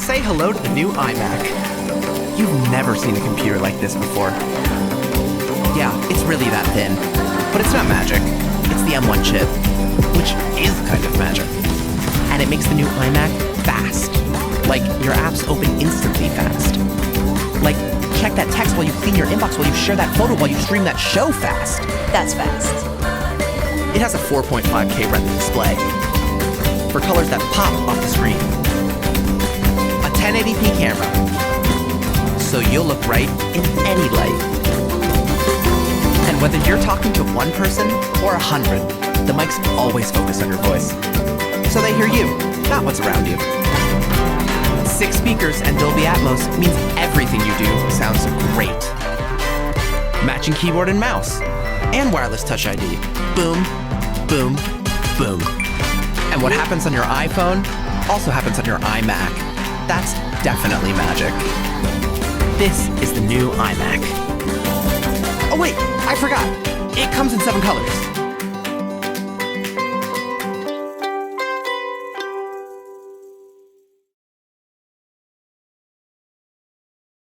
Say hello to the new iMac. You've never seen a computer like this before. Yeah, it's really that thin. But it's not magic. It's the M1 chip, which is kind of magic. And it makes the new iMac fast. Like, your apps open instantly fast. Like, check that text while you clean your inbox, while you share that photo, while you stream that show fast. That's fast. It has a 4.5K Retina display for colors that pop off the screen. A 1080p camera, so you'll look right in any light. And whether you're talking to one person or 100, the mics always focus on your voice. So they hear you, not what's around you. 6 speakers and Dolby Atmos means everything you do sounds great. Matching keyboard and mouse, and wireless Touch ID. Boom, boom, boom. And what happens on your iPhone also happens on your iMac. That's definitely magic. This is the new iMac. Oh wait, I forgot. It comes in 7 colors.